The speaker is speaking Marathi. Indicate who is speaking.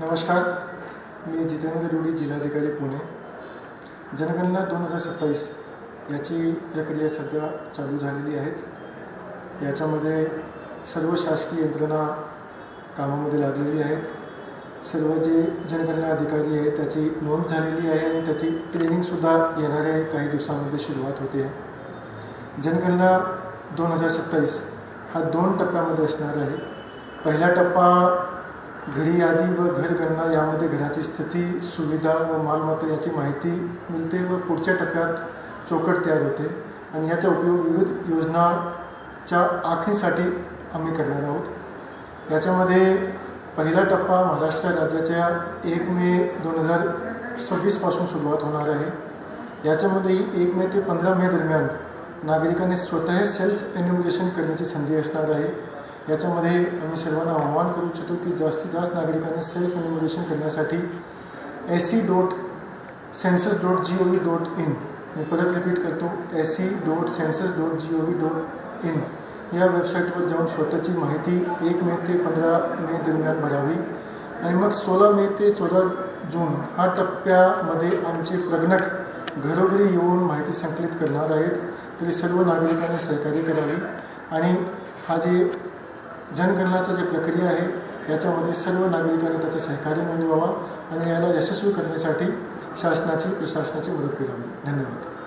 Speaker 1: नमस्कार, मी जितेंद्र रुडी, जिल्हाधिकारी पुणे। जनगणना 2027 याची प्रक्रिया सध्या चालू झालेली आहे। याच्यामध्ये सर्व शासकीय यंत्रणा कामामध्ये लागलेली आहेत। सर्व जे जनगणना अधिकारी आहेत त्याची नोंद झालेली आहे आणि त्याची ट्रेनिंगसुद्धा येणाऱ्या काही दिवसांमध्ये सुरुवात होते आहे। जनगणना 2027 हा 2 टप्प्यामध्ये असणार आहे। पहिला टप्पा घरी यादी व घर गणना यामध्ये घराची स्थिती, सुविधा व मालमत्ता याची माहिती मिळते व पुढच्या टप्प्यात चौकट तयार होते आणि याचा उपयोग विविध योजनाच्या आखणीसाठी आम्ही करणार आहोत। याच्यामध्ये पहिला टप्पा महाराष्ट्र राज्याच्या 1 मे 2026 पासून सुरुवात होणार आहे। याच्यामध्ये 1 मे ते 15 मे दरम्यान नागरिकांनी स्वतः सेल्फ एन्युमरेशन करण्याची संधी असणार आहे। याच्यामध्ये आम्ही सर्वांना आवाहन करू इच्छितो की जास्तीत जास्त नागरिकांनी सेल्फ एन्युमरेशन करण्यासाठी se.census.gov.in मी परत रिपीट करतो, se.census.gov.in या वेबसाईटवर जाऊन स्वतःची माहिती 1 मे ते 15 मे दरम्यान भरावी आणि मग 16 मे ते 14 जून हा टप्प्यामध्ये आमचे प्रगणक घरोघरी येऊन माहिती संकलित करणार आहेत। तरी सर्व नागरिकांनी सहकार्य करावे आणि हा जे जनगणनाची जी प्रक्रिया आहे याच्यामध्ये सर्व नागरिकांनी त्याचे सहकार्य नोंदवावा आणि याला यशस्वी करण्यासाठी शासनाची प्रशासनाची मदत करावी। धन्यवाद।